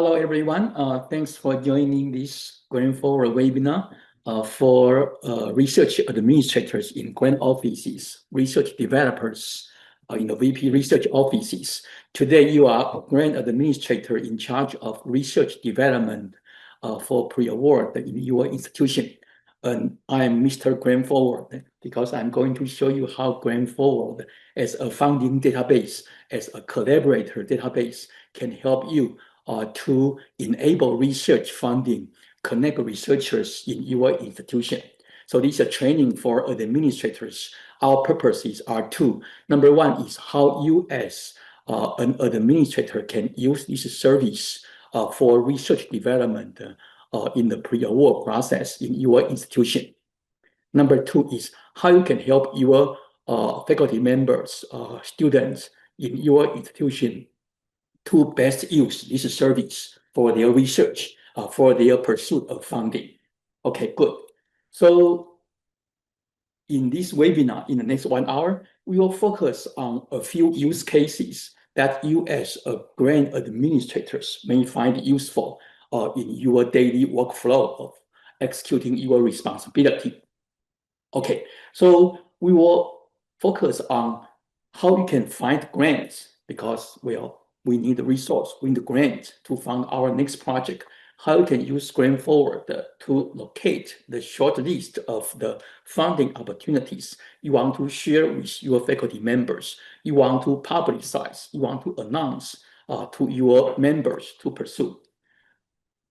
Hello, everyone. Thanks for joining this GrantForward webinar for research administrators in grant offices, research developers in the VP research offices. Today, you are a grant administrator in charge of research development for pre-award in your institution. And I'm Mr. GrantForward because I'm going to show you how GrantForward as a funding database, as a collaborator database, can help you to enable research funding, connect researchers in your institution. So this is a training for administrators. Our purposes are two. Number one is how you as an administrator can use this service for research development in the pre-award process in your institution. Number two is how you can help your faculty members, students in your institution to best use this service for their research, for their pursuit of funding. Okay, good. So in this webinar, in the next 1 hour, we will focus on a few use cases that you as a grant administrators may find useful in your daily workflow of executing your responsibility. Okay, so we will focus on how you can find grants because, well, we need the resource, we need the grant to fund our next project. How you can use GrantForward to locate the short list of the funding opportunities you want to share with your faculty members, you want to publicize, you want to announce to your members to pursue.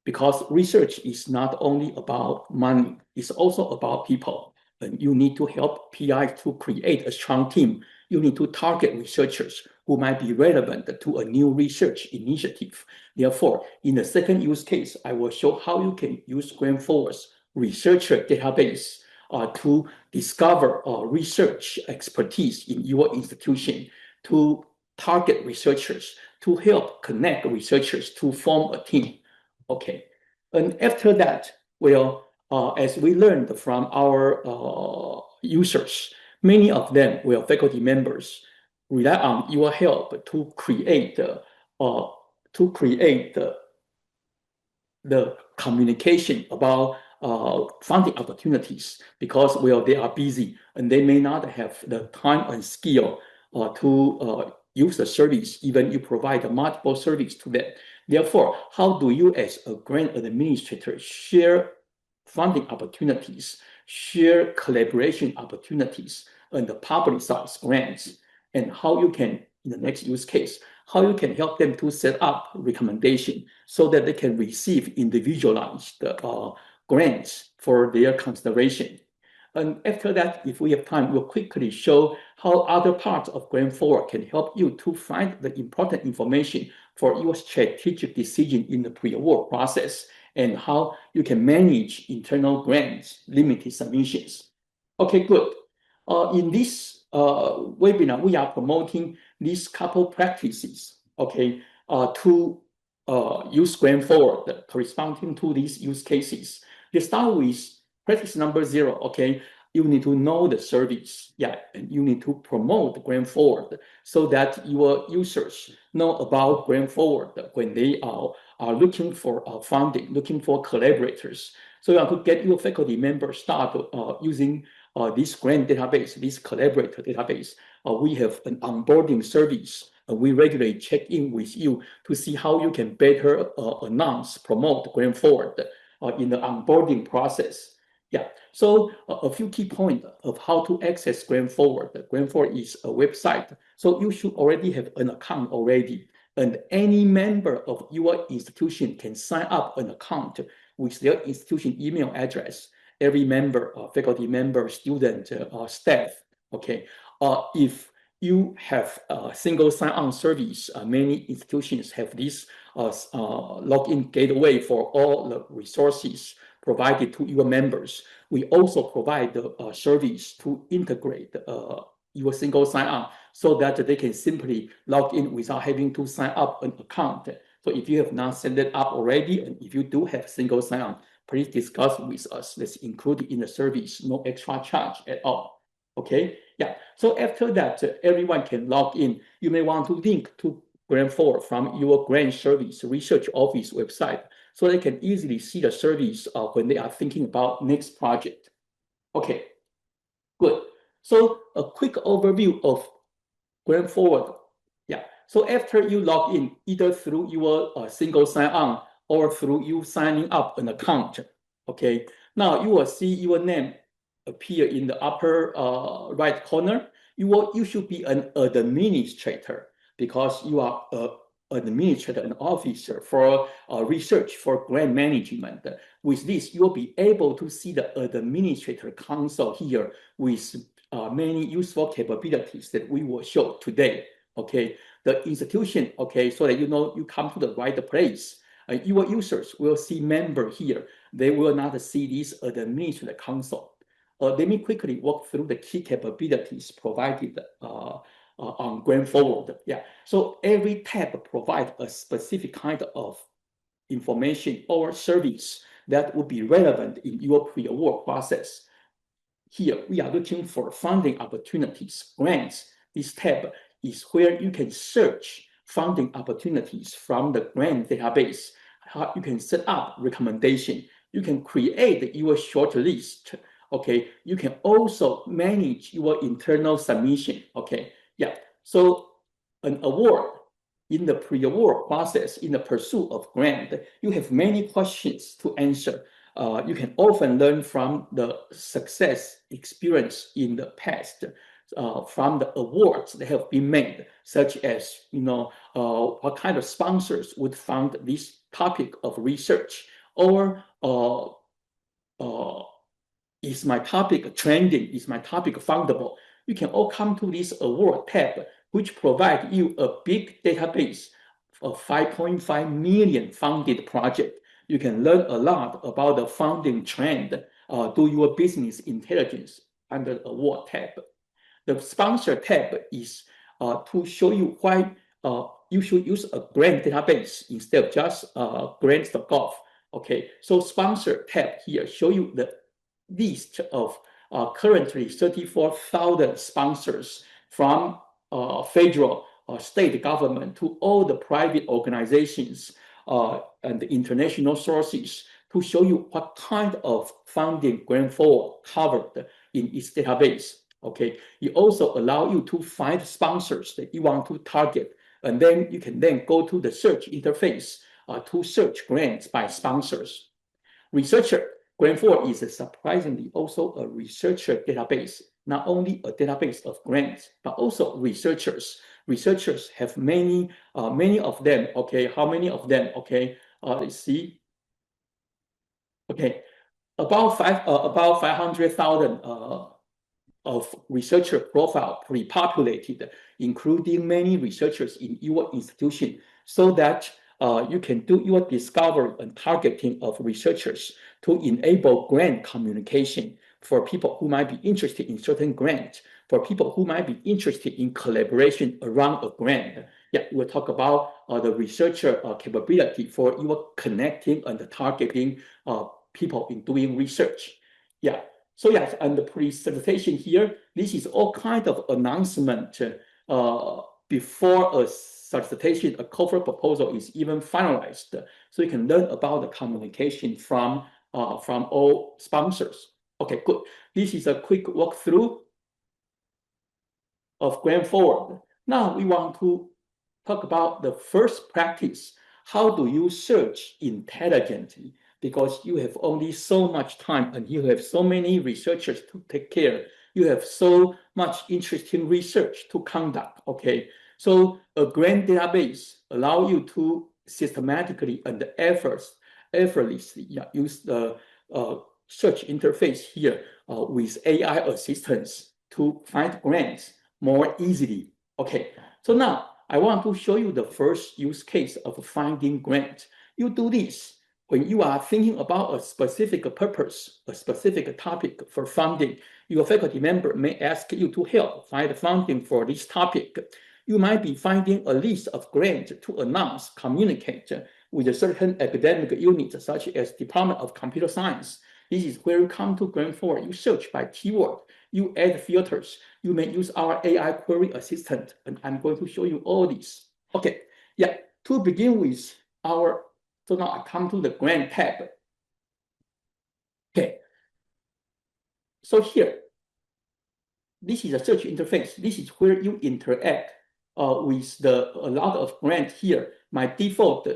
Because research is not only about money, it's also about people. And you need to help PI to create a strong team. You need to target researchers who might be relevant to a new research initiative. Therefore, in the second use case, I will show how you can use GrantForward's researcher database to discover research expertise in your institution, to target researchers, to help connect researchers to form a team. Okay, and after that, well, as we learned from our users, many of them, well, faculty members, rely on your help to create the communication about funding opportunities because, well, they are busy and they may not have the time and skill to use the service, even you provide multiple service to them. Therefore, how do you as a grant administrator share funding opportunities, share collaboration opportunities, and publicize grants, and how you can, in the next use case, how you can help them to set up recommendation so that they can receive individualized grants for their consideration. And after that, if we have time, we'll quickly show how other parts of GrantForward can help you to find the important information for your strategic decision in the pre-award process and how you can manage internal grants, limited submissions. Okay, good. In this webinar, we are promoting these couple practices, okay, to use GrantForward corresponding to these use cases. Let's start with practice number 0, okay? You need to know the service, and you need to promote GrantForward so that your users know about GrantForward when they are looking for funding, looking for collaborators. So you have to get your faculty members start using this grant database, this collaborator database. We have an onboarding service. We regularly check in with you to see how you can better announce, promote GrantForward in the onboarding process. So a few key points of how to access GrantForward. GrantForward is a website, so you should already have an account already. And any member of your institution can sign up an account with their institution email address. Every member, faculty member, student, staff, okay? If you have a single sign-on service, many institutions have this login gateway for all the resources provided to your members. We also provide the service to integrate your single sign-on so that they can simply log in without having to sign up an account. So if you have not set it up already, and if you do have single sign-on, please discuss with us. Let's include it in the service, no extra charge at all. Okay, so after that, everyone can log in. You may want to link to GrantForward from your grant service research office website, so they can easily see the service when they are thinking about next project. Okay, good. So a quick overview of GrantForward. Yeah. So after you log in, either through your single sign-on or through you signing up an account, okay, now you will see your name appear in the upper right corner. You should be an administrator because you are an administrator, an officer for research for grant management. With this, you will be able to see the administrator console here with many useful capabilities that we will show today. Okay, the institution, okay, so that you know you come to the right place. Your users will see member here. They will not see this administrator console. Let me quickly walk through the key capabilities provided on GrantForward. Yeah, so every tab provides a specific kind of information or service that would be relevant in your pre-award process. Here, we are looking for funding opportunities, grants. This tab is where you can search funding opportunities from the grant database. You can set up recommendation. You can create your short list. Okay, you can also manage your internal submission. Okay, yeah. So an award in the pre-award process, in the pursuit of grant, you have many questions to answer. You can often learn from the success experience in the past, from the awards that have been made, such as what kind of sponsors would fund this topic of research, or is my topic trending? Is my topic fundable? You can all come to this award tab, which provide you a big database of 5.5 million funded projects. You can learn a lot about the funding trend, do your business intelligence under the award tab. The sponsor tab is to show you why you should use a grant database instead of just grants.gov. Okay, so sponsor tab here show you the list of currently 34,000 sponsors from federal state government to all the private organizations and international sources to show you what kind of funding GrantForward covered in its database. Okay, it also allows you to find sponsors that you want to target, and then you can then go to the search interface to search grants by sponsors. Researcher, GrantForward is surprisingly also a researcher database, not only a database of grants, but also researchers. Researchers have many of them. Okay, how many of them? Okay, let's see. Okay, about 500,000 of researcher profile pre-populated, including many researchers in your institution, so that you can do your discovery and targeting of researchers to enable grant communication for people who might be interested in certain grants, for people who might be interested in collaboration around a grant. Yeah, we'll talk about the researcher capability for your connecting and targeting people in doing research. Yeah, so yes, and the pre-solicitation here, this is all kind of announcement before a solicitation, a cover proposal is even finalized. So you can learn about the communication from all sponsors. Okay, good. This is a quick walkthrough of GrantForward. Now we want to talk about the first practice. How do you search intelligently? Because you have only so much time and you have so many researchers to take care. You have so much interesting research to conduct, okay? So a grant database allows you to systematically and effortlessly use the search interface here with AI assistance to find grants more easily. Okay, so now I want to show you the first use case of finding grant. You do this when you are thinking about a specific purpose, a specific topic for funding. Your faculty member may ask you to help find funding for this topic. You might be finding a list of grants to announce, communicate with a certain academic unit, such as Department of Computer Science. This is where you come to GrantForward. You search by keyword. You add filters. You may use our AI query assistant, and I'm going to show you all this. Okay, Yeah, to begin with, so now I come to the grant tab. Okay, so here, this is a search interface. This is where you interact with a lot of grants here. My default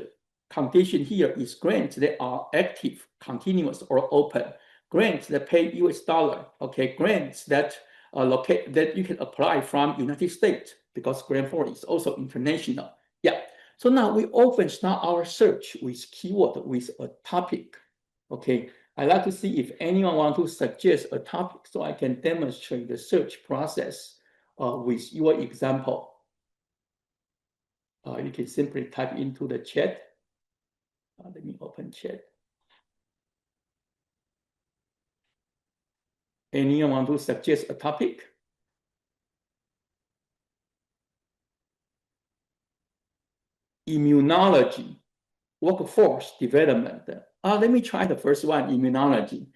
condition here is grants that are active, continuous, or open. Grants that pay US dollar. Okay, grants that that you can apply from United States, because GrantForward is also international. Yeah. So now we often start our search with keyword with a topic. Okay. I'd like to see if anyone wants to suggest a topic so I can demonstrate the search process with your example. You can simply type into the chat. Let me open chat. Anyone want to suggest a topic? Immunology, workforce development. Let me try the first one, immunology.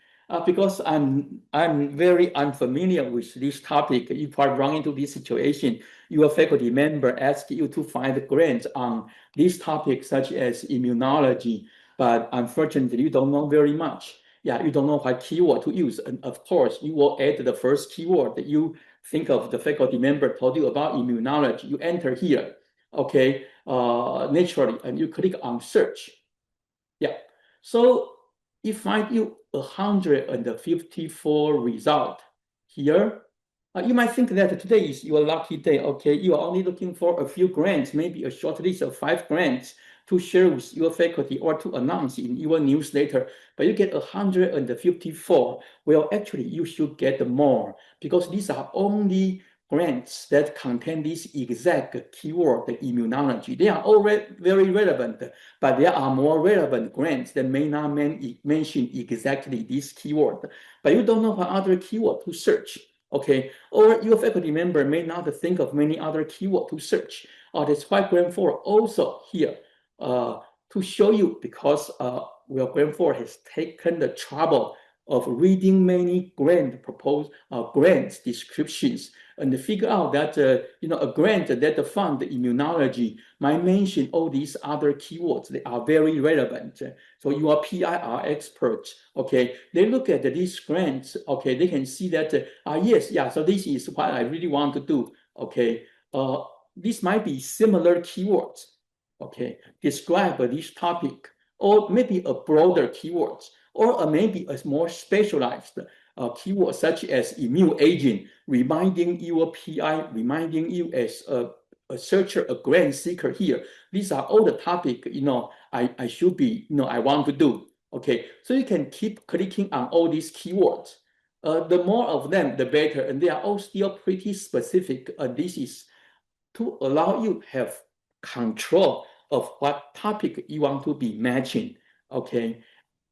Because I'm very unfamiliar with this topic. If I run into this situation, your faculty member asks you to find grants on this topic, such as immunology, but unfortunately, you don't know very much. Yeah, you don't know what keyword to use. And of course, you will add the first keyword that you think of. The faculty member told you about immunology. You enter here, okay, naturally, and you click on search. Yeah, so it finds you 154 result here. You might think that today is your lucky day. Okay, you are only looking for a few grants, maybe a short list of 5 grants to share with your faculty or to announce in your newsletter, but you get 154. Well, actually, you should get more, because these are only grants that contain this exact keyword, the immunology. They are all very relevant, but there are more relevant grants that may not mention exactly this keyword. But you don't know what other keyword to search, okay? Or your faculty member may not think of many other keyword to search. That's why GrantForward also here to show you, because well, GrantForward has taken the trouble of reading many grants descriptions and figure out that a grant that fund immunology might mention all these other keywords that are very relevant. So your PIR experts, okay, they look at these grants, okay, they can see that yes, yeah, so this is what I really want to do, okay. This might be similar keywords, okay, describe this topic, or maybe a broader keywords, or maybe a more specialized keyword such as immune agent, reminding your PI, reminding you as a searcher, a grant seeker here. These are all the topic, I should be, I want to do. Okay, so you can keep clicking on all these keywords. The more of them, the better, and they are all still pretty specific. This is to allow you have control of what topic you want to be matching. Okay,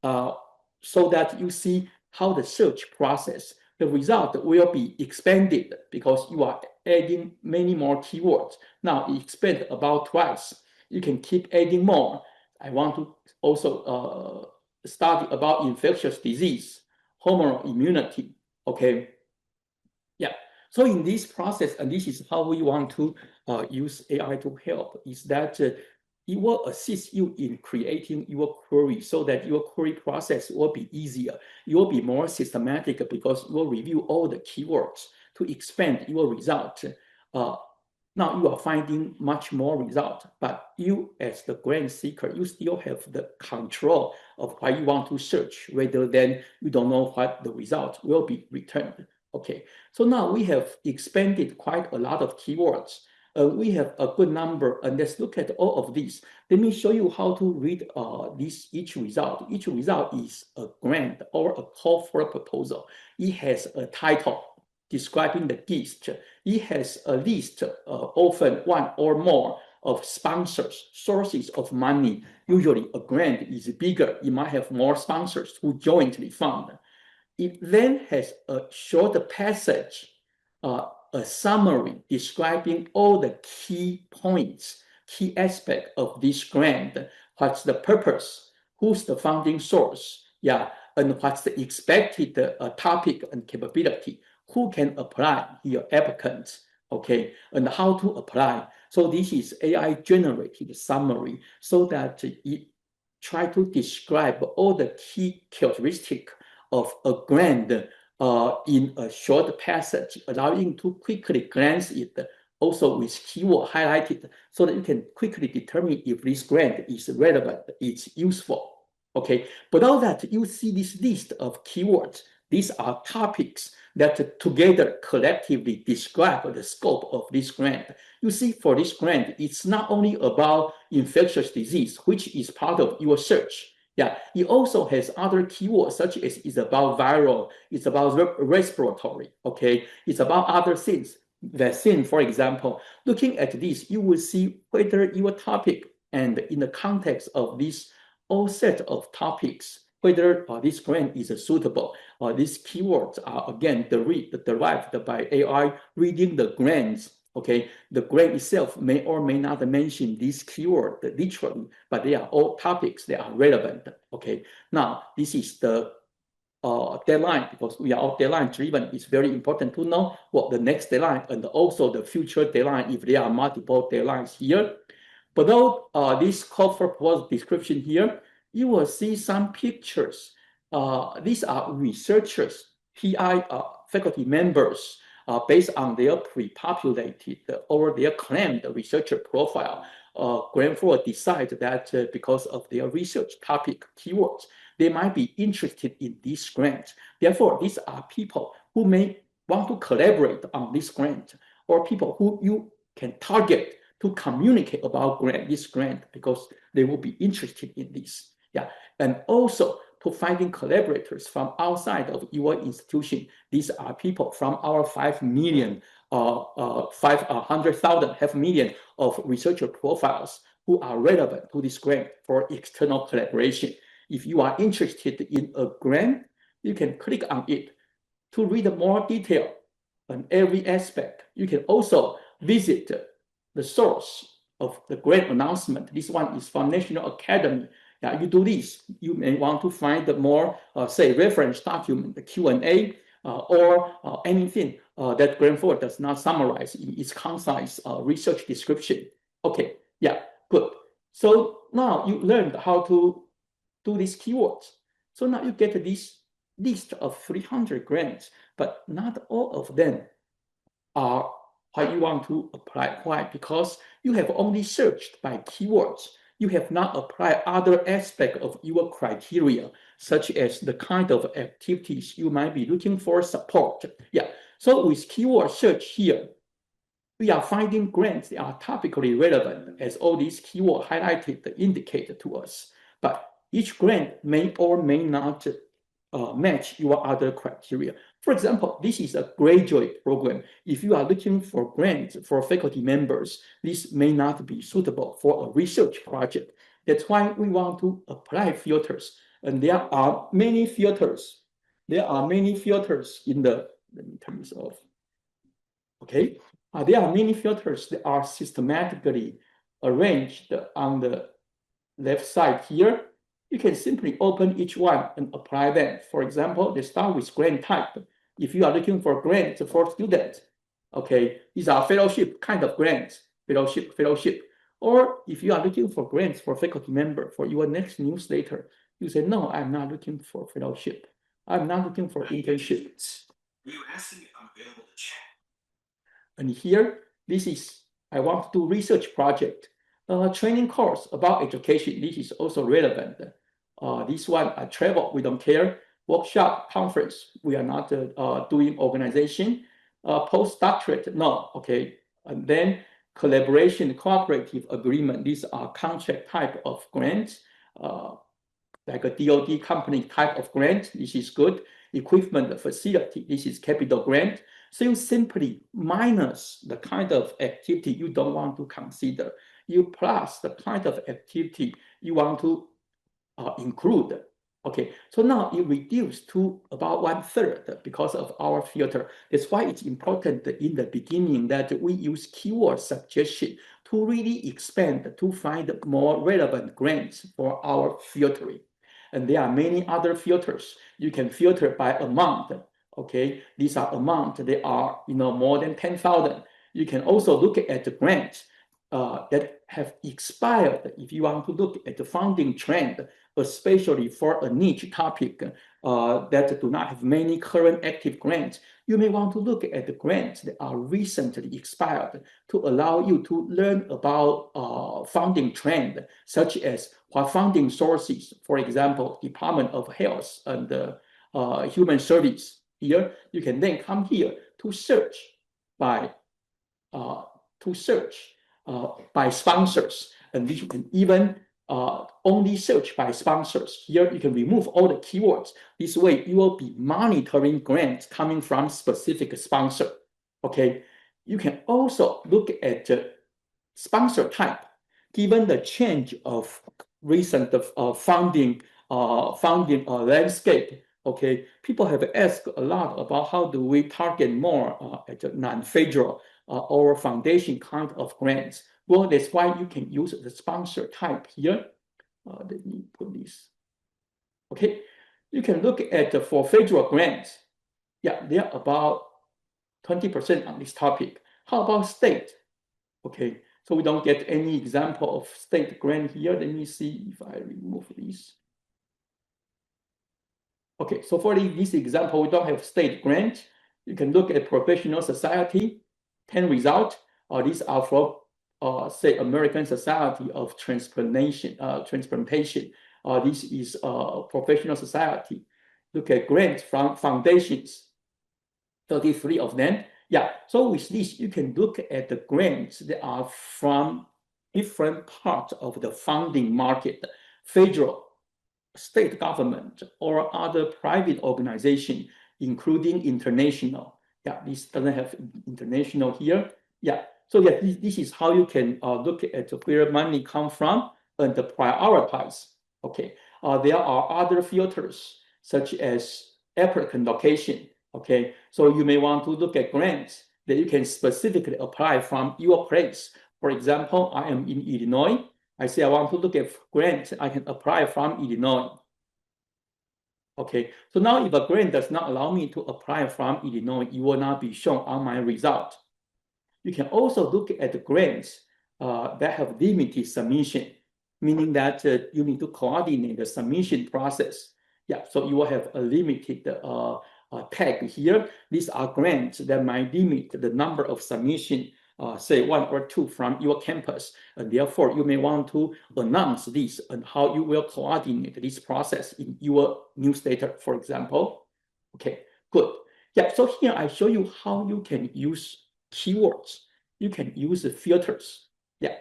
so that you see how the search process, the result will be expanded because you are adding many more keywords. Now expand about twice. You can keep adding more. I want to also study about infectious disease, hormonal immunity. Okay. Yeah. So in this process, and this is how we want to use AI to help, is that it will assist you in creating your query so that your query process will be easier. It will be more systematic because you will review all the keywords to expand your result. Now you are finding much more result, but you as the grant seeker, you still have the control of what you want to search, rather than you don't know what the result will be returned. Okay, so now we have expanded quite a lot of keywords. We have a good number, and let's look at all of these. Let me show you how to read each result. Each result is a grant or a call for a proposal. It has a title describing the gist. It has a list, often one or more, of sponsors, sources of money. Usually a grant is bigger. It might have more sponsors who jointly fund. It then has a short passage, a summary describing all the key points, key aspect of this grant. What's the purpose? Who's the funding source? Yeah, and what's the expected topic and capability? Who can apply? Your applicants, okay, and how to apply. So this is AI generated summary so that it try to describe all the key characteristics of a grant in a short passage, allowing to quickly glance it, also with keyword highlighted, so that you can quickly determine if this grant is relevant, it's useful. Okay, below that, you see this list of keywords. These are topics that together collectively describe the scope of this grant. You see, for this grant, it's not only about infectious disease, which is part of your search. Yeah, it also has other keywords, such as it's about viral, it's about respiratory, okay? It's about other things. Vaccine, for example. Looking at this, you will see whether your topic and in the context of this all set of topics, whether this grant is suitable. These keywords are, again, derived by AI reading the grants. Okay, the grant itself may or may not mention this keyword literally, but they are all topics that are relevant. Okay, now this is the deadline, because we are all deadline driven. It's very important to know what the next deadline and also the future deadline if there are multiple deadlines here. Below this call for proposal description here, you will see some pictures. These are researchers, PI faculty members, based on their pre-populated or their claimed researcher profile. GrantForward decided that because of their research topic keywords, they might be interested in this grant. Therefore, these are people who may want to collaborate on this grant, or people who you can target to communicate about this grant, because they will be interested in this. Yeah, and also to finding collaborators from outside of your institution. These are people from our 500,000 of researcher profiles who are relevant to this grant for external collaboration. If you are interested in a grant, you can click on it to read more detail on every aspect. You can also visit the source of the grant announcement. This one is from National Academy. Yeah, you do this, you may want to find the more, say, reference document, the Q&A, or anything that GrantForward does not summarize in its concise research description. Okay, yeah, good. So now you learned how to do these keywords. So now you get this list of 300 grants, but not all of them are what you want to apply. Why? Because you have only searched by keywords. You have not applied other aspects of your criteria, such as the kind of activities you might be looking for support. Yeah, so with keyword search here, we are finding grants that are topically relevant, as all these keywords highlighted indicate to us. But each grant may or may not match your other criteria. For example, this is a graduate program. If you are looking for grants for faculty members, this may not be suitable for a research project. That's why we want to apply filters. And there are many filters. There are many filters in terms of, okay? There are many filters that are systematically arranged on the left side here. You can simply open each one and apply them. For example, they start with grant type. If you are looking for grants for students, okay, these are fellowship kind of grants, fellowship. Or if you are looking for grants for faculty member for your next newsletter, you say, no, I'm not looking for fellowship. I'm not looking for internships. You asking if I'm available to chat. And here, this is, I want to do research project. Training course about education, this is also relevant. This one, travel, we don't care. Workshop, conference, we are not doing organization. Postdoctorate, no, okay. And then collaboration, cooperative agreement, these are contract type of grants, like a DoD company type of grant, this is good. Equipment facility, this is capital grant. So you simply minus the kind of activity you don't want to consider. You plus the kind of activity you want to include. Okay, so now it reduced to about 1/3 because of our filter. That's why it's important in the beginning that we use keyword suggestion to really expand to find more relevant grants for our filtering. And there are many other filters. You can filter by amount. Okay, these are amount. They are more than 10,000. You can also look at the grants. that have expired. If you want to look at the funding trend, especially for a niche topic that do not have many current active grants, you may want to look at the grants that are recently expired to allow you to learn about funding trend, such as what funding sources, for example, Department of Health and Human Service. Here, you can then come here to search by sponsors, and you can even only search by sponsors. Here, you can remove all the keywords. This way, you will be monitoring grants coming from specific sponsor. Okay, you can also look at sponsor type. Given the change of recent funding landscape, okay, people have asked a lot about how do we target more at non-federal or foundation kind of grants. Well, that's why you can use the sponsor type here. Let me put this. Okay, you can look at for federal grants. Yeah, they're about 20% on this topic. How about state? Okay, so we don't get any example of state grant here. Let me see if I remove this. Okay, so for this example, we don't have state grant. You can look at professional society, 10 results. These are for, say, American Society of Transplantation. This is professional society. Look at grants from foundations, 33 of them. Yeah, so with this, you can look at the grants that are from different parts of the funding market, federal, state government, or other private organization, including international. Yeah, this doesn't have international here. Yeah, so yeah, this is how you can look at where money come from and prioritize. Okay, there are other filters such as applicant location. Okay, so you may want to look at grants that you can specifically apply from your place. For example, I am in Illinois. I say I want to look at grants I can apply from Illinois. Okay, so now if a grant does not allow me to apply from Illinois, it will not be shown on my result. You can also look at the grants that have limited submission, meaning that you need to coordinate the submission process. Yeah, so you will have a limited tag here. These are grants that might limit the number of submission, say 1 or 2 from your campus. And therefore, you may want to announce this and how you will coordinate this process in your newsletter, for example. Okay, good. Yeah, so here I show you how you can use keywords. You can use the filters. Yeah.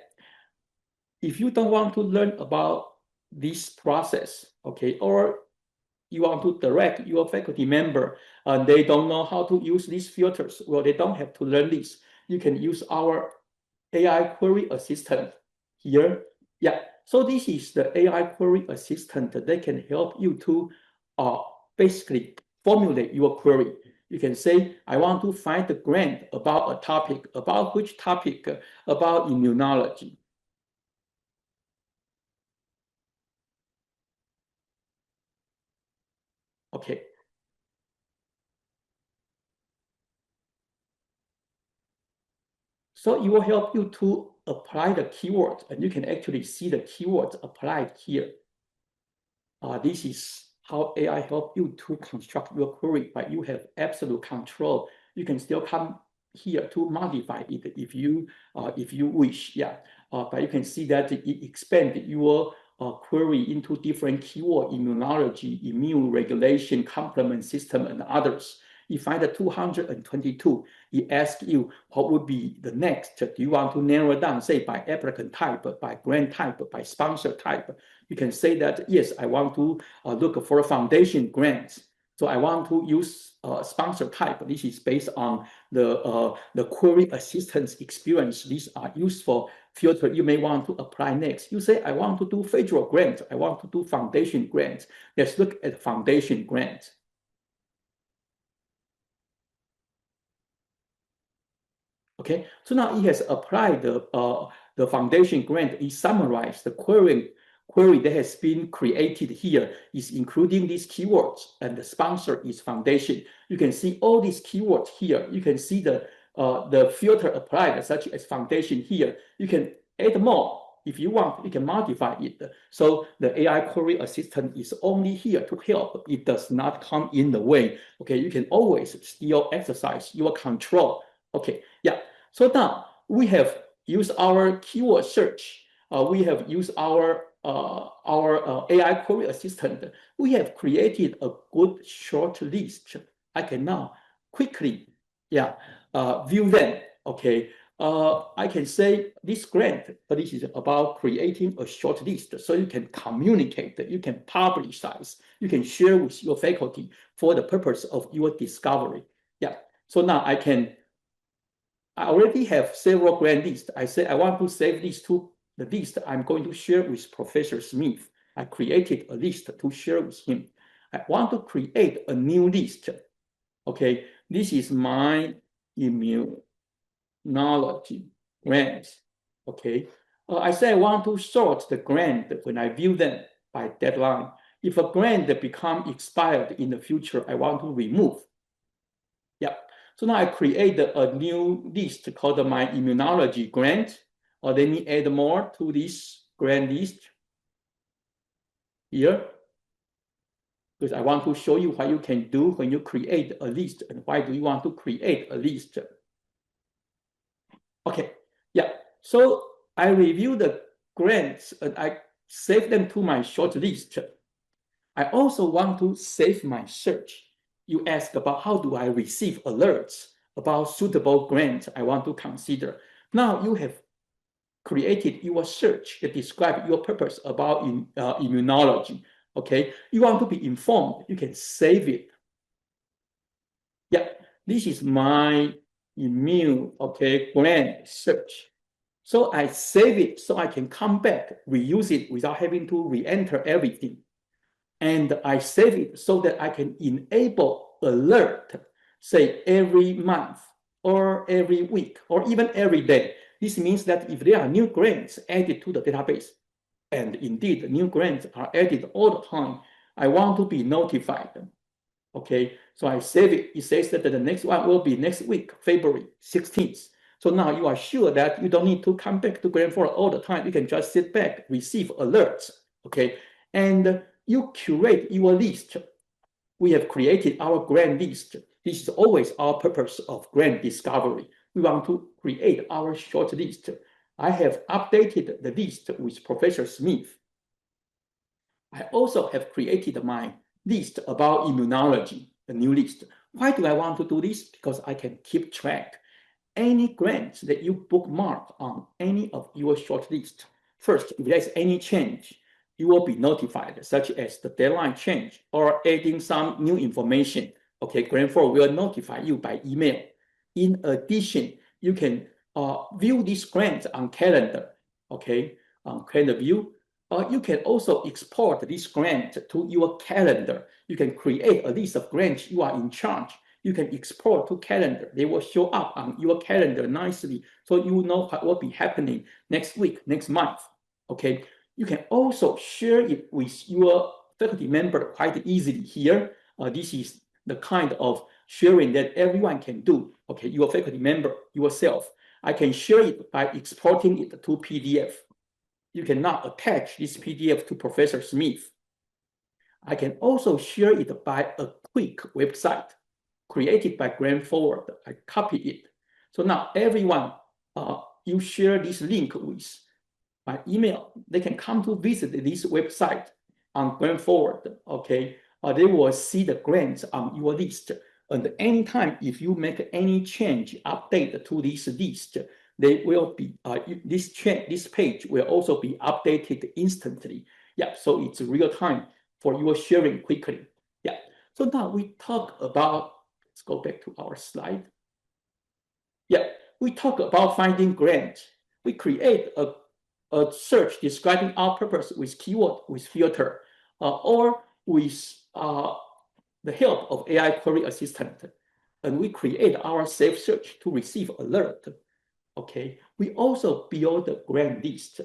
If you don't want to learn about this process, okay, or you want to direct your faculty member and they don't know how to use these filters, well, they don't have to learn this. You can use our AI query assistant here. Yeah, so this is the AI query assistant that can help you to basically formulate your query. You can say, I want to find the grant about a topic. About which topic? About immunology. Okay. So it will help you to apply the keywords, and you can actually see the keywords applied here. This is how AI help you to construct your query, but you have absolute control. You can still come here to modify it if you wish. Yeah, but you can see that it expand your query into different keyword: immunology, immune regulation, complement system, and others. You find the 222. It asks you what would be the next. Do you want to narrow it down, say by applicant type, by grant type, by sponsor type? You can say that, yes, I want to look for foundation grants. So I want to use sponsor type. This is based on the query assistance experience. These are useful filter you may want to apply next. You say, I want to do federal grants. I want to do foundation grants. Let's look at foundation grants. Okay, so now it has applied the foundation grant. It summarized the query that has been created here is including these keywords, and the sponsor is foundation. You can see all these keywords here. You can see the filter applied, such as foundation here. You can add more. If you want, you can modify it. So the AI query assistant is only here to help. It does not come in the way. Okay, you can always still exercise your control. Okay, yeah. So now we have used our keyword search. We have used our AI query assistant. We have created a good short list. I can now quickly, view them. Okay. I can say this grant, but this is about creating a short list so you can communicate, you can publicize, you can share with your faculty for the purpose of your discovery. Yeah. So now I already have several grant lists. I say I want to save this to the list I'm going to share with Professor Smith. I created a list to share with him. I want to create a new list. Okay, this is my immunology grants. Okay, I say I want to sort the grant when I view them by deadline. If a grant become expired in the future, I want to remove. Yeah. So now I create a new list called my immunology grant. Or let me add more to this grant list here, because I want to show you what you can do when you create a list and why do you want to create a list. Okay, yeah. So I review the grants and I save them to my short list. I also want to save my search. You ask about how do I receive alerts about suitable grants I want to consider. Now you have created your search that describes your purpose about immunology. Okay, you want to be informed, you can save it. Yeah, this is my immune, grant search. So I save it so I can come back, reuse it without having to re-enter everything. And I save it so that I can enable alert, say every month or every week or even every day. This means that if there are new grants added to the database, and indeed new grants are added all the time, I want to be notified. Okay, so I save it. It says that the next one will be next week, February 16th. So now you are sure that you don't need to come back to GrantForward all the time. You can just sit back, receive alerts. Okay, and you curate your list. We have created our grant list. This is always our purpose of grant discovery. We want to create our short list. I have updated the list with Professor Smith. I also have created my list about immunology, the new list. Why do I want to do this? Because I can keep track. Any grants that you bookmark on any of your short list, first, if there's any change, you will be notified, such as the deadline change or adding some new information. Okay, GrantForward will notify you by email. In addition, you can view these grants on calendar. Okay, on calendar view. You can also export this grant to your calendar. You can create a list of grants you are in charge. You can export to calendar. They will show up on your calendar nicely, so you know what will be happening next week, next month. Okay. You can also share it with your faculty member quite easily here. This is the kind of sharing that everyone can do. Okay, your faculty member, yourself. I can share it by exporting it to PDF. You can now attach this PDF to Professor Smith. I can also share it by a quick website created by GrantForward. I copy it. So now everyone you share this link with by email, they can come to visit this website on GrantForward. Okay, they will see the grants on your list. And anytime if you make any change, update to this list, they will be this page will also be updated instantly. Yeah, so it's real time for your sharing quickly. Yeah. So now we talk about. Let's go back to our slide. Yeah, we talk about finding grants. We create a search describing our purpose with keyword, with filter, or with the help of AI query assistant. And we create our safe search to receive alert. Okay, we also build a grant list.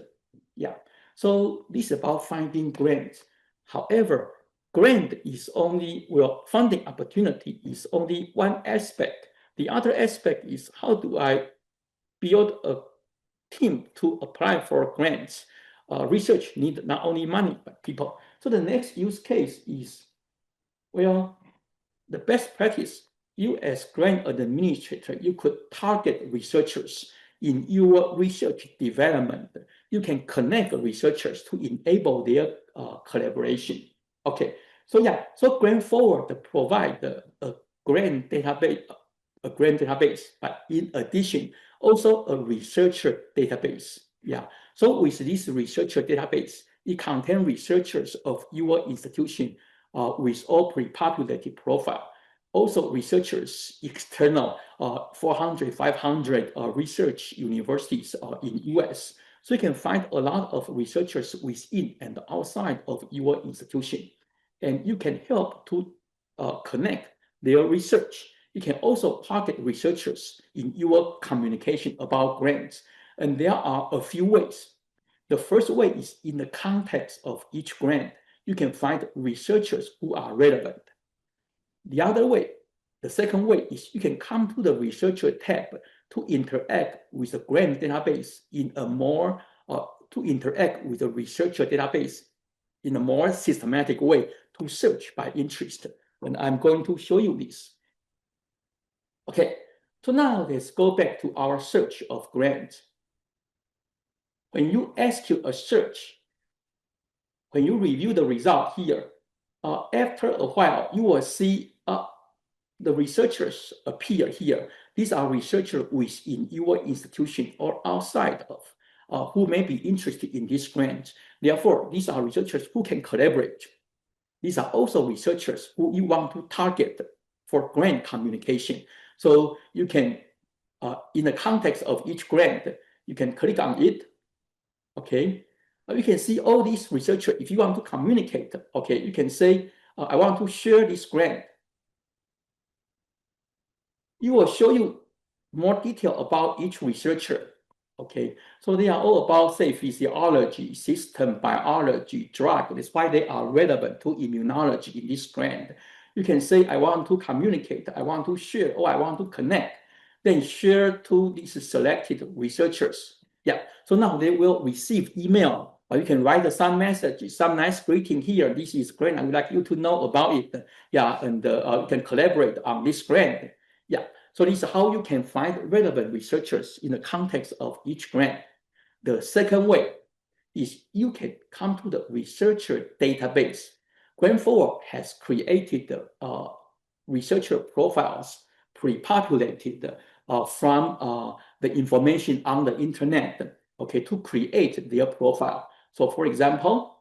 Yeah, so this is about finding grants. However, grant is only, funding opportunity is only one aspect. The other aspect is how do I build a team to apply for grants. Research need not only money, but people. So the next use case is, well, the best practice, you as grant administrator, you could target researchers in your research development. You can connect researchers to enable their collaboration. Okay, so yeah, so GrantForward provide a grant database, but in addition, also a researcher database. Yeah, so with this researcher database, it contains researchers of your institution with all pre-populated profile. Also, researchers external 400, 500 research universities in US. So you can find a lot of researchers within and outside of your institution. And you can help to connect their research. You can also target researchers in your communication about grants. And there are a few ways. The first way is in the context of each grant, you can find researchers who are relevant. The other way, the second way is you can come to the researcher tab to interact with the grant database in a more, to interact with the researcher database in a more systematic way to search by interest. And I'm going to show you this. Okay, so now let's go back to our search of grants. When you execute a search, when you review the result here, after a while, you will see the researchers appear here. These are researchers within your institution or outside of who may be interested in this grant. Therefore, these are researchers who can collaborate. These are also researchers who you want to target for grant communication. So you can, in the context of each grant, you can click on it. Okay, you can see all these researchers. If you want to communicate, okay, you can say, I want to share this grant. It will show you more detail about each researcher. Okay, so they are all about, say, physiology, system biology, drug. That's why they are relevant to immunology in this grant. You can say, I want to communicate, I want to share, or I want to connect. Then share to these selected researchers. Yeah, so now they will receive email. Or you can write some message, some nice greeting here. This is grant. I would like you to know about it. Yeah, and you can collaborate on this grant. Yeah, so this is how you can find relevant researchers in the context of each grant. The second way is you can come to the researcher database. GrantForward has created researcher profiles pre-populated from the information on the internet, okay, to create their profile. So for example,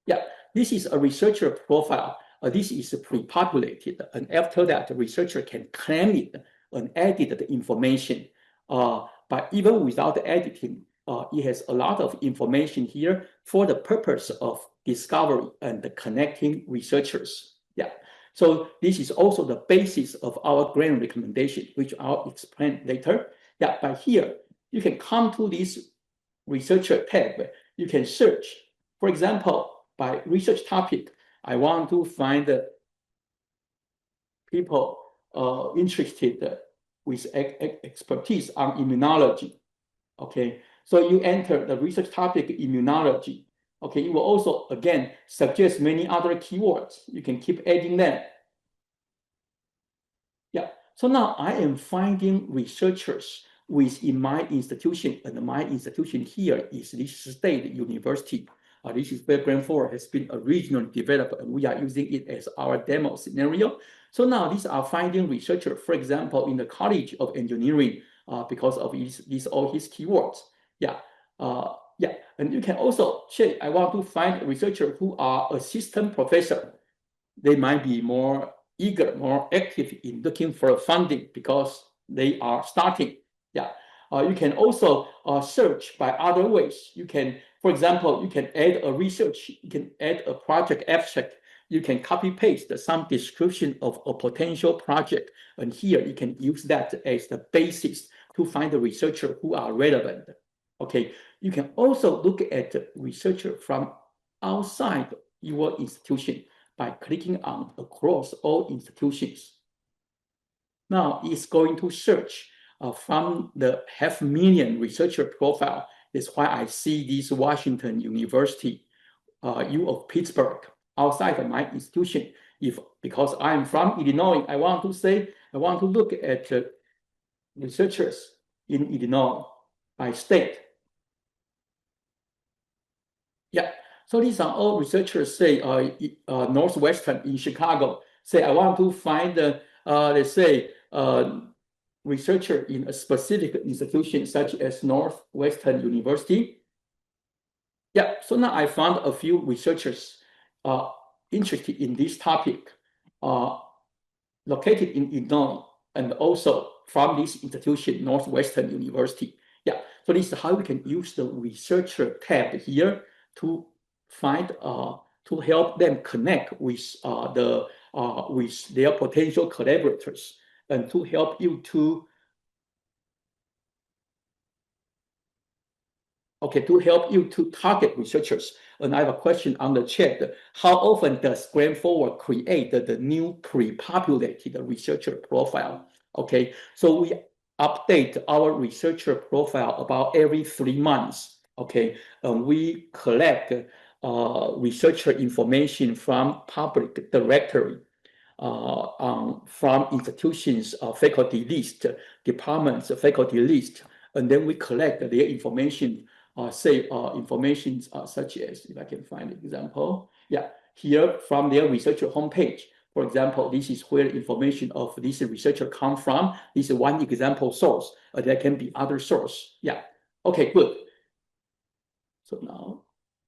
yeah, this is a researcher profile. This is pre-populated, and after that, the researcher can claim it and edit the information. But even without editing, it has a lot of information here for the purpose of discovery and connecting researchers. Yeah, so this is also the basis of our grant recommendation, which I'll explain later. Yeah, but here, you can come to this researcher tab. You can search, for example, by research topic. I want to find people interested with expertise on immunology. Okay, so you enter the research topic immunology. Okay, it will also, again, suggest many other keywords. You can keep adding them. Yeah, so now I am finding researchers within my institution, and my institution here is this state university. This is where GrantForward has been originally developed, and we are using it as our demo scenario. So now these are finding researchers, for example, in the College of Engineering, because of all his keywords. Yeah, yeah, and you can also check, I want to find researchers who are assistant professor. They might be more eager, more active in looking for funding because they are starting. Yeah, you can also search by other ways. You can, for example, you can add a research, you can add a project abstract, you can copy paste some description of a potential project, and here you can use that as the basis to find the researchers who are relevant. Okay, you can also look at researchers from outside your institution by clicking on across all institutions. Now it's going to search from the 500,000 researcher profile. That's why I see this Washington University, U of Pittsburgh, outside of my institution. Because I'm from Illinois, I want to look at researchers in Illinois by state. Yeah, so these are all researchers, say, Northwestern in Chicago. Say, I want to find, let's say, researcher in a specific institution, such as Northwestern University. Yeah, so now I found a few researchers interested in this topic, located in Illinois, and also from this institution, Northwestern University. Yeah, so this is how we can use the researcher tab here to find, to help them connect with with their potential collaborators, and to help you to target researchers. And I have a question on the chat. How often does GrantForward create the new pre-populated researcher profile? Okay, so we update our researcher profile about every 3 months. Okay, we collect researcher information from public directory, from institutions, faculty list, departments, faculty list, and then we collect their information. Information such as, if I can find an example, yeah, here from their researcher homepage. For example, this is where information of this researcher come from. This is one example source. There can be other source. Yeah. Okay, good. So now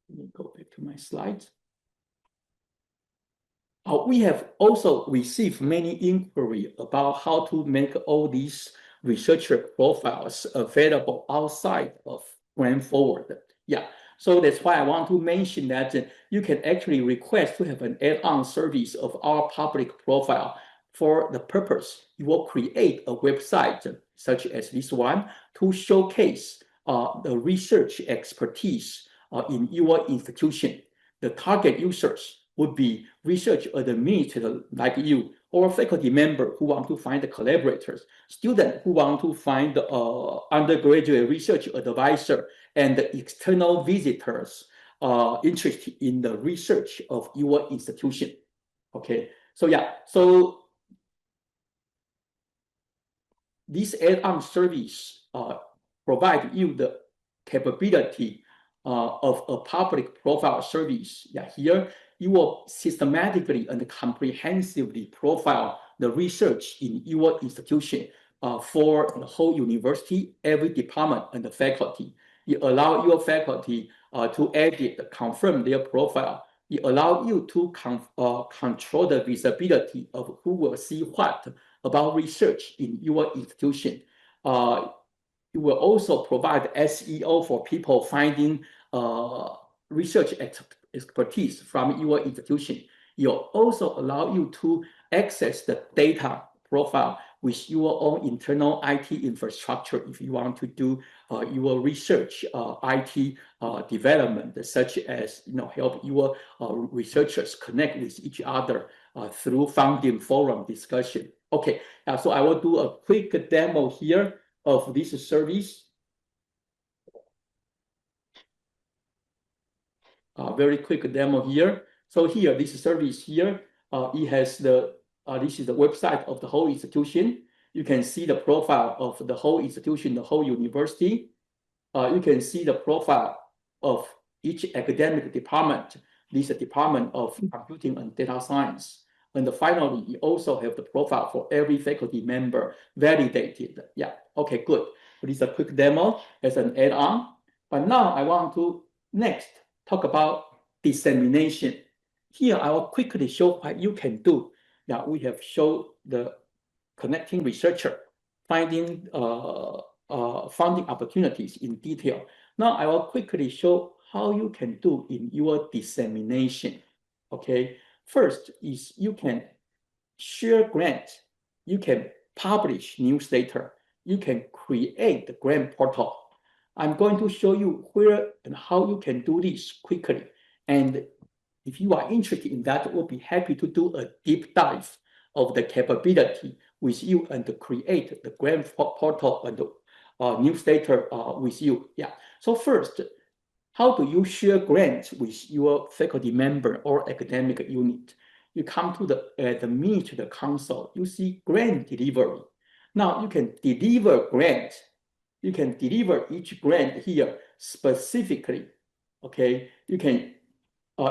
let me go back to my slides. We have also received many inquiries about how to make all these researcher profiles available outside of GrantForward. Yeah, so that's why I want to mention that you can actually request to have an add-on service of our public profile. For the purpose, you will create a website such as this one to showcase the research expertise in your institution. The target users would be research administrator like you, or faculty member who want to find the collaborators, student who want to find the undergraduate research advisor, and the external visitors interested in the research of your institution. Okay, so yeah, so this add-on service provide you the capability of a public profile service. Yeah, here you will systematically and comprehensively profile the research in your institution for the whole university, every department, and the faculty. It allows your faculty to edit, confirm their profile. It allows you to control the visibility of who will see what about research in your institution. It will also provide SEO for people finding research expertise from your institution. It will also allow you to access the data profile with your own internal IT infrastructure if you want to do your research IT development, such as help your researchers connect with each other through funding forum discussion. Okay, so I will do a quick demo here of this service. Very quick demo here. So here, this service here, it has this is the website of the whole institution. You can see the profile of the whole institution, the whole university. You can see the profile of each academic department. This is the Department of Computing and Data Science. And finally, you also have the profile for every faculty member validated. Yeah, okay, good. So this is a quick demo as an add-on. But now I want to next talk about dissemination. Here, I will quickly show what you can do. Now, we have shown the connecting researcher, finding funding opportunities in detail. Now, I will quickly show how you can do in your dissemination. Okay, first is you can share grants, you can publish newsletter, you can create the grant portal. I'm going to show you where and how you can do this quickly. And if you are interested in that, we'll be happy to do a deep dive of the capability with you and create the grant portal and newsletter with you. Yeah. So first, how do you share grants with your faculty member or academic unit? You come to the Meet the console, you see grant delivery. Now you can deliver grants. You can deliver each grant here specifically. Okay, you can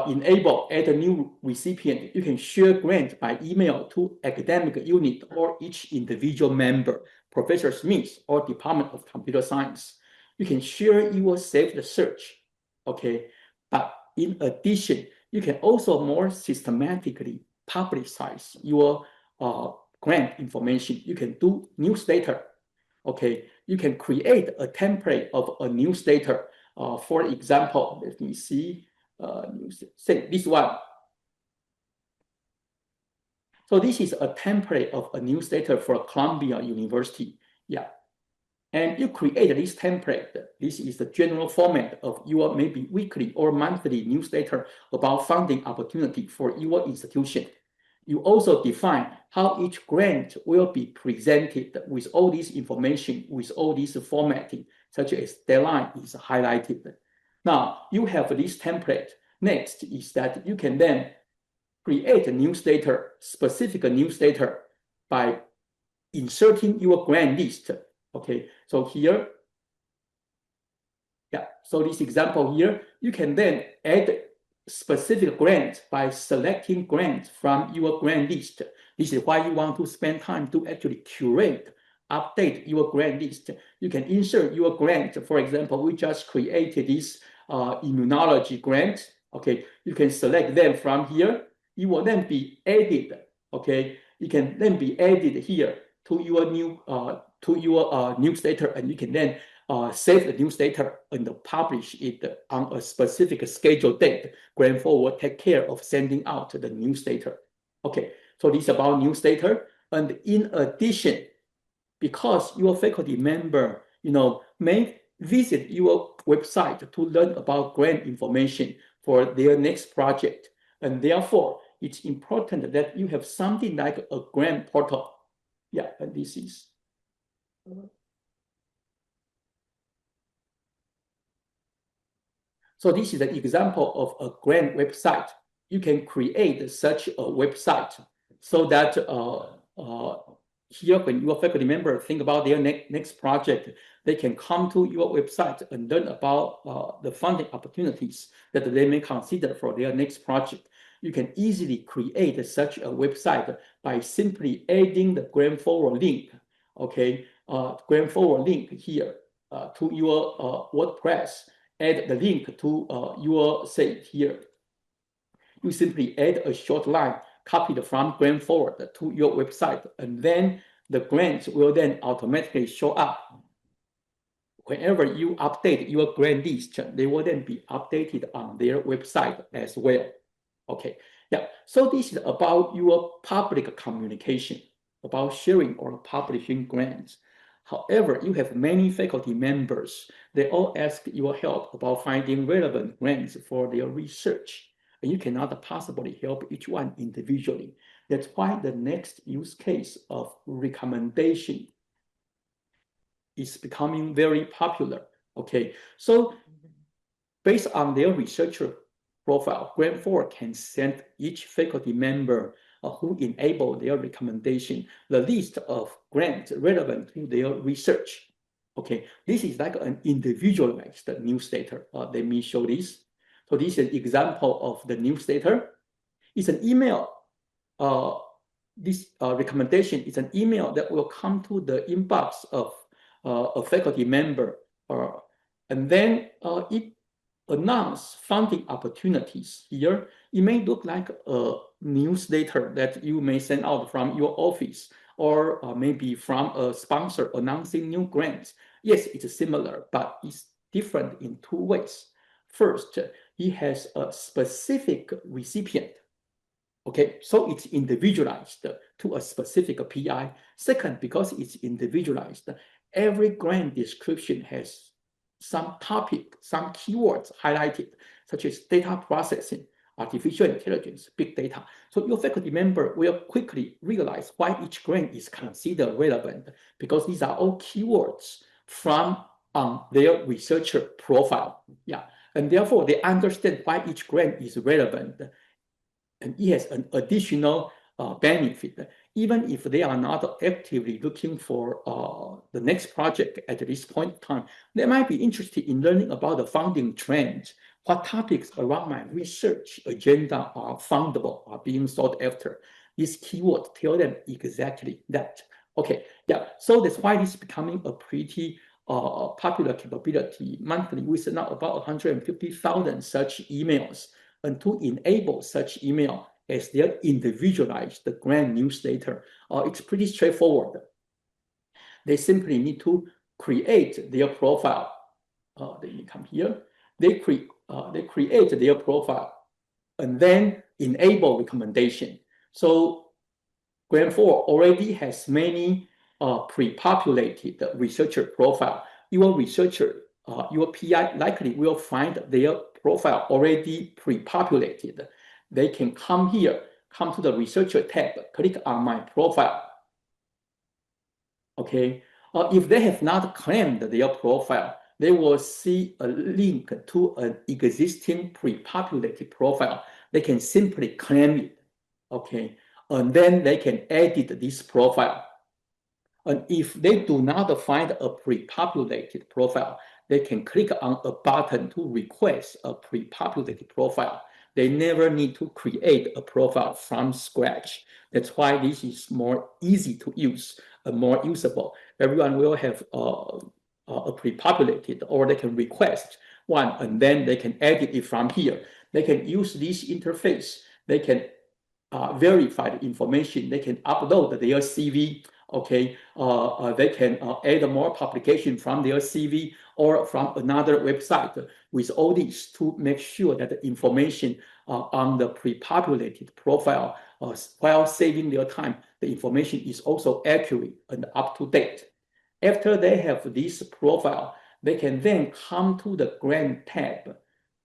enable add a new recipient. You can share grant by email to academic unit or each individual member, Professor Smith or Department of Computer Science. You can share your saved search. Okay, but in addition, you can also more systematically publicize your grant information. You can do newsletter. Okay, you can create a template of a newsletter. For example, let me see. Say this one. So this is a template of a newsletter for Columbia University. Yeah. And you create this template. This is the general format of your maybe weekly or monthly newsletter about funding opportunity for your institution. You also define how each grant will be presented with all this information, with all this formatting, such as deadline is highlighted. Now, you have this template. Next is that you can then create a newsletter, specific newsletter by inserting your grant list. Okay, so here, yeah, so this example here, you can then add specific grants by selecting grants from your grant list. This is why you want to spend time to actually curate, update your grant list. You can insert your grant. For example, we just created this immunology grant. Okay, you can select them from here. It will then be added. Okay, you can then be added here to your new newsletter, and you can then save the newsletter and publish it on a specific scheduled date. GrantForward take care of sending out the newsletter. Okay, so this is about newsletter. And in addition, because your faculty member, may visit your website to learn about grant information for their next project, and therefore it's important that you have something like a grant portal. Yeah, and this is. So this is an example of a grant website. You can create such a website so that here, when your faculty member think about their next project, they can come to your website and learn about the funding opportunities that they may consider for their next project. You can easily create such a website by simply adding the GrantForward link. Okay, GrantForward link here to your WordPress. Add the link to your site here. You simply add a short line copied from GrantForward to your website, and then the grants will then automatically show up. Whenever you update your grant list, they will then be updated on their website as well. Okay, yeah, so this is about your public communication, about sharing or publishing grants. However, you have many faculty members. They all ask your help about finding relevant grants for their research, and you cannot possibly help each one individually. That's why the next use case of recommendation is becoming very popular. Okay, so based on their researcher profile, GrantForward can send each faculty member who enable their recommendation the list of grants relevant to their research. Okay, this is like an individualized newsletter. Let me show this. So this is an example of the newsletter. It's an email. This recommendation is an email that will come to the inbox of a faculty member, and then it announce funding opportunities here. It may look like a newsletter that you may send out from your office, or maybe from a sponsor announcing new grants. Yes, it's similar, but it's different in two ways. First, it has a specific recipient. Okay, so it's individualized to a specific PI. Second, because it's individualized, every grant description has some topic, some keywords highlighted, such as data processing, artificial intelligence, big data. So your faculty member will quickly realize why each grant is considered relevant, because these are all keywords from their researcher profile. Yeah, and therefore they understand why each grant is relevant, and it has an additional benefit. Even if they are not actively looking for the next project at this point in time, they might be interested in learning about the funding trends. What topics around my research agenda are fundable, are being sought after? These keywords tell them exactly that. Okay, yeah, so that's why this is becoming a pretty popular capability monthly. We send out about 150,000 such emails. And to enable such email as their individualized grant newsletter, it's pretty straightforward. They simply need to create their profile. Let me come here. They create their profile and then enable recommendation. So GrantForward already has many pre-populated researcher profile. Your researcher, your PI likely will find their profile already pre-populated. They can come here, come to the researcher tab, click on my profile. Okay, if they have not claimed their profile, they will see a link to an existing pre-populated profile. They can simply claim it. Okay, and then they can edit this profile. And if they do not find a pre-populated profile, they can click on a button to request a pre-populated profile. They never need to create a profile from scratch. That's why this is more easy to use and more usable. Everyone will have a pre-populated, or they can request one, and then they can edit it from here. They can use this interface. They can verify the information. They can upload their CV. Okay, they can add more publication from their CV or from another website with all these to make sure that the information on the pre-populated profile, while saving their time, the information is also accurate and up to date. After they have this profile, they can then come to the grant tab,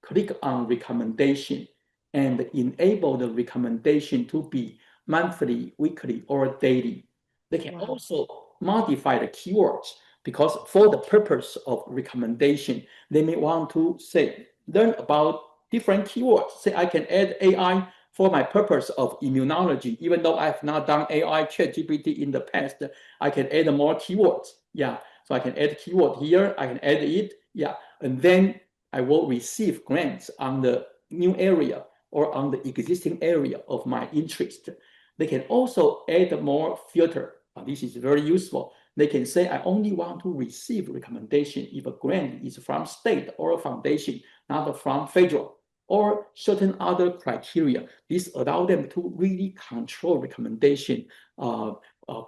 click on recommendation, and enable the recommendation to be monthly, weekly, or daily. They can also modify the keywords, because for the purpose of recommendation, they may want to say, learn about different keywords. Say, I can add AI for my purpose of immunology, even though I have not done AI ChatGPT in the past, I can add more keywords. Yeah, so I can add keyword here, I can add it, yeah, and then I will receive grants on the new area or on the existing area of my interest. They can also add more filter. This is very useful. They can say, I only want to receive recommendation if a grant is from state or a foundation, not from federal, or certain other criteria. This allows them to really control recommendation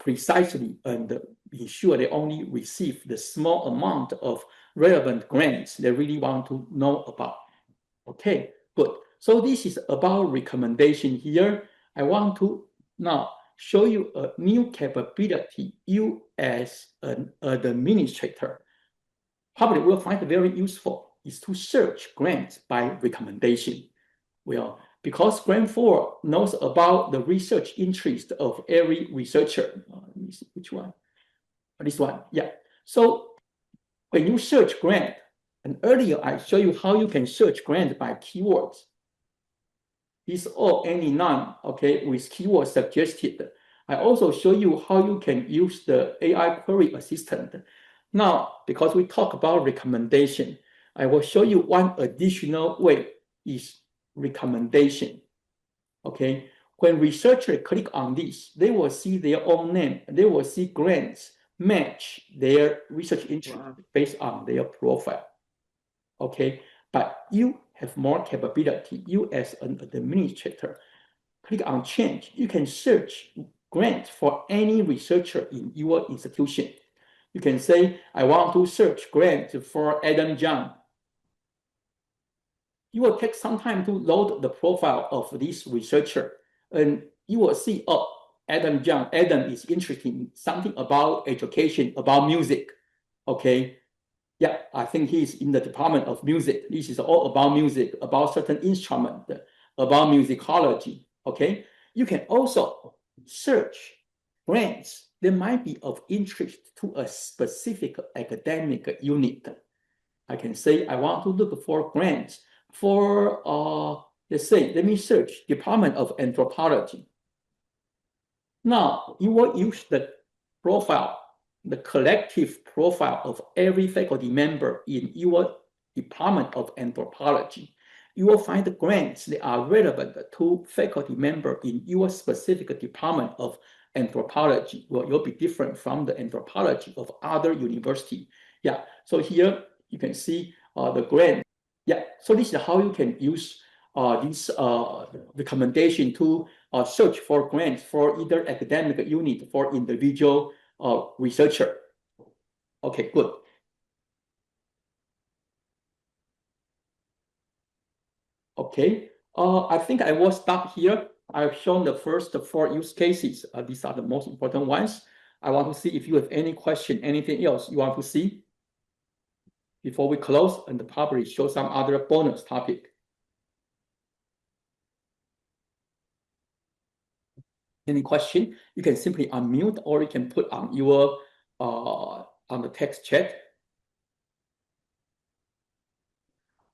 precisely and ensure they only receive the small amount of relevant grants they really want to know about. Okay, good. So this is about recommendation here. I want to now show you a new capability you as an administrator probably will find very useful, is to search grants by recommendation. Well, because GrantForward knows about the research interest of every researcher. Let me see which one. This one, yeah. So when you search grant, and earlier I showed you how you can search grant by keywords. These all any none, okay, with keywords suggested. I also show you how you can use the AI query assistant. Now, because we talk about recommendation, I will show you one additional way is recommendation. Okay, when researchers click on this, they will see their own name. They will see grants match their research interest based on their profile. Okay, but you have more capability. You as an administrator, click on change. You can search grants for any researcher in your institution. You can say, I want to search grants for Adam John. You will take some time to load the profile of this researcher, and you will see, oh, Adam John. Adam is interested in something about education, about music. Okay, yeah, I think he's in the department of music. This is all about music, about certain instrument. about musicology. Okay, you can also search grants that might be of interest to a specific academic unit. I can say I want to look for grants for let's say, let me search Department of Anthropology. Now you will use the profile, the collective profile of every faculty member in your Department of Anthropology. You will find the grants that are relevant to faculty member in your specific Department of Anthropology. Well, you'll be different from the anthropology of other university. Yeah, so here you can see the grant. Yeah, so this is how you can use this recommendation to search for grants for either academic unit for individual researcher. Okay, good. Okay, I think I will stop here. I've shown the first 4 use cases. These are the most important ones. I want to see if you have any question, anything else you want to see before we close and probably show some other bonus topic. Any question? You can simply unmute or you can put on your on the text chat.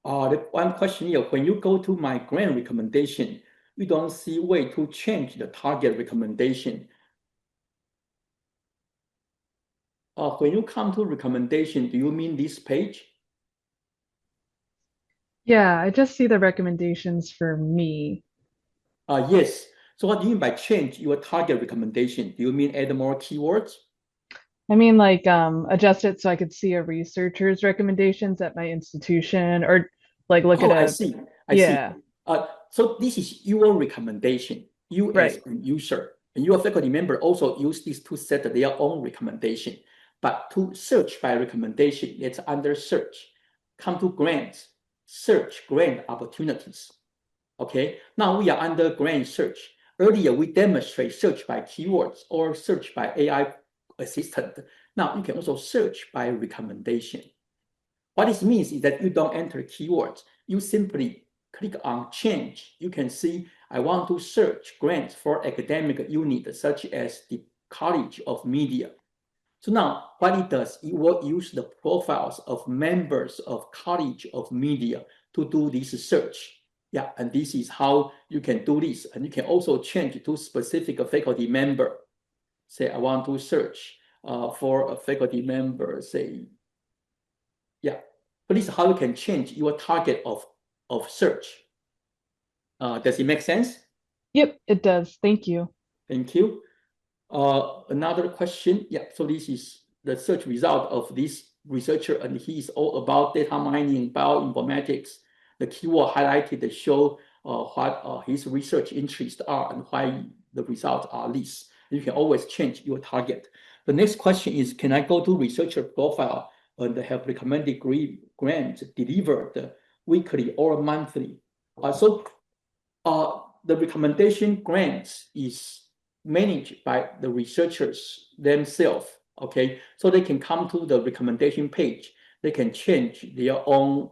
The one question here, when you go to my grant recommendation, you don't see way to change the target recommendation. When you come to recommendation, do you mean this page? Yeah, I just see the recommendations for me. Yes. So what do you mean by change your target recommendation? Do you mean add more keywords? I mean, like, adjust it so I could see a researcher's recommendations at my institution, or like look at Oh, I a, see. I see. yeah, So this is your recommendation. You as right. a user and your faculty member also use this to set their own recommendation. But to search by recommendation, it's under search. Come to grants, search grant opportunities. Okay, now we are under grant search. Earlier, we demonstrate search by keywords or search by AI assistant. Now you can also search by recommendation. What this means is that you don't enter keywords. You simply click on change. You can see I want to search grants for academic units such as the College of Media. So now what it does, it will use the profiles of members of College of Media to do this search. Yeah, and this is how you can do this. And you can also change to specific faculty member. Say I want to search for a faculty member, say, yeah. So this is how you can change your target of search. Does it make sense? Yep, it does. Thank you. Thank you. Another question. Yeah, so this is the search result of this researcher, and he is all about data mining, bioinformatics. The keyword highlighted show what his research interests are and why the results are this. You can always change your target. The next question is, can I go to researcher profile and have recommended grant delivered weekly or monthly? The recommendation grants is managed by the researchers themselves. Okay, so they can come to the recommendation page. They can change their own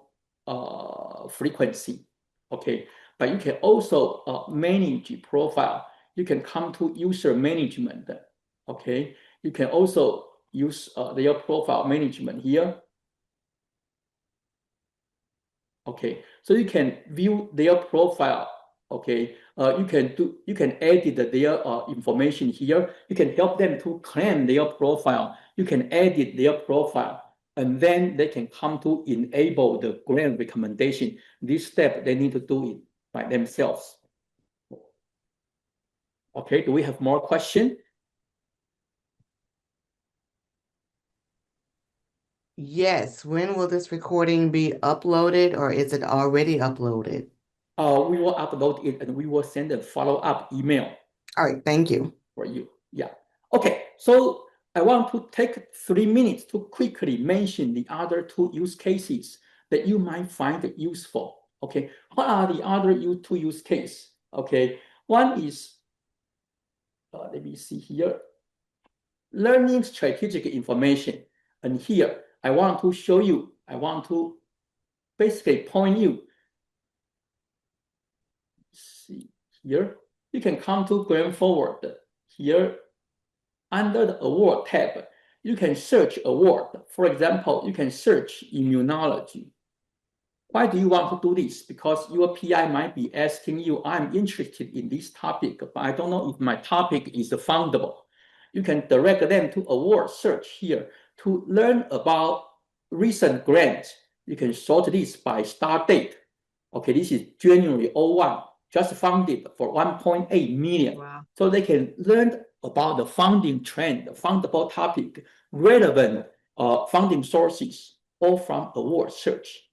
frequency. Okay, but you can also manage profile. You can come to user management. Okay, you can also use their profile management here. Okay, so you can view their profile. Okay, you can edit their information here. You can help them to claim their profile. You can edit their profile, and then they can come to enable the grant recommendation. This step they need to do it by themselves. Okay, do we have more questions? Yes. When will this recording be uploaded, or is it already uploaded? We will upload it and we will send a follow-up email. All right, thank you. For you. Yeah. Okay, so I want to take 3 minutes to quickly mention the other 2 use cases that you might find useful. Okay, what are the other 2 use cases? Okay, one is, let me see here, learning strategic information. And here, I want to show you, I want to basically point you here. You can come to GrantForward here. Under the award tab, you can search award. For example, you can search immunology. Why do you want to do this? Because your PI might be asking you, I'm interested in this topic, but I don't know if my topic is fundable. You can direct them to award search here to learn about recent grants. You can sort this by start date. Okay, this is January 01, just funded for 1.8 million. Wow. So they can learn about the funding trend, the fundable topic, relevant funding sources, all from award search.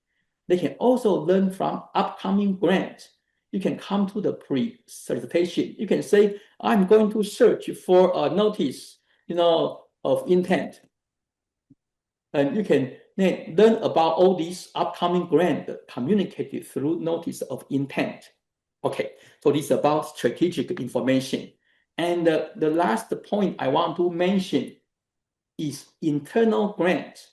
They can also learn from upcoming grants. You can come to the pre-solicitation. You can say, I'm going to search for a notice, of intent. And you can then learn about all these upcoming grants communicated through notice of intent. Okay, so this is about strategic information. And the last point I want to mention is internal grant,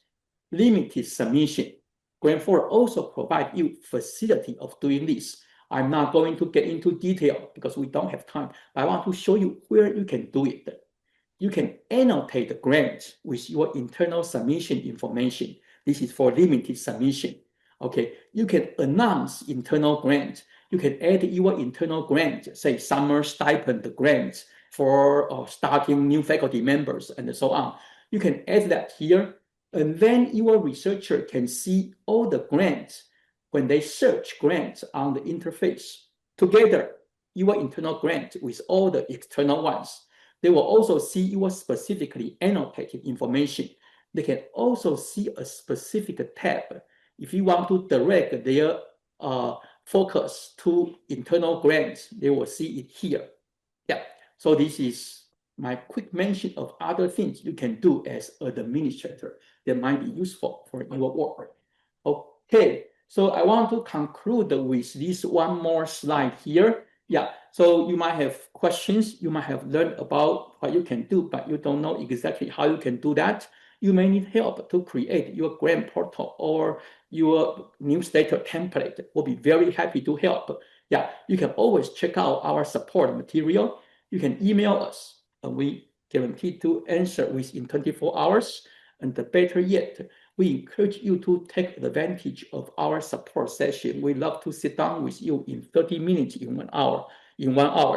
limited submission. GrantForward also provide you facility of doing this. I'm not going to get into detail because we don't have time, but I want to show you where you can do it. You can annotate the grant with your internal submission information. This is for limited submission. Okay, you can announce internal grant. You can add your internal grant, say summer stipend grants for starting new faculty members and so on. You can add that here, and then your researcher can see all the grants when they search grants on the interface together, your internal grant with all the external ones. They will also see your specifically annotated information. They can also see a specific tab. If you want to direct their focus to internal grants, they will see it here. Yeah, so this is my quick mention of other things you can do as an administrator that might be useful for your work. Okay, so I want to conclude with this one more slide here. Yeah, so you might have questions, you might have learned about what you can do, but you don't know exactly how you can do that. You may need help to create your grant portal or your newsletter template. We'll be very happy to help. Yeah, you can always check out our support material. You can email us, and we guarantee to answer within 24 hours. And better yet, we encourage you to take advantage of our support session. We love to sit down with you in 30 minutes, in 1 hour,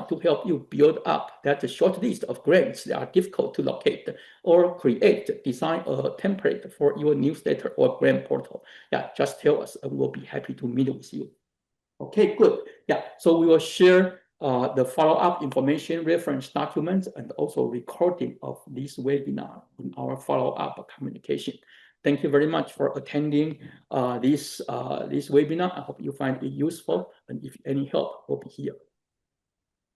to help you build up that short list of grants that are difficult to locate, or design a template for your newsletter or grant portal. Yeah, just tell us and we'll be happy to meet with you. Okay, good. Yeah, so we will share the follow-up information, reference documents, and also recording of this webinar in our follow-up communication. Thank you very much for attending this webinar. I hope you find it useful, and if any help, we'll be here.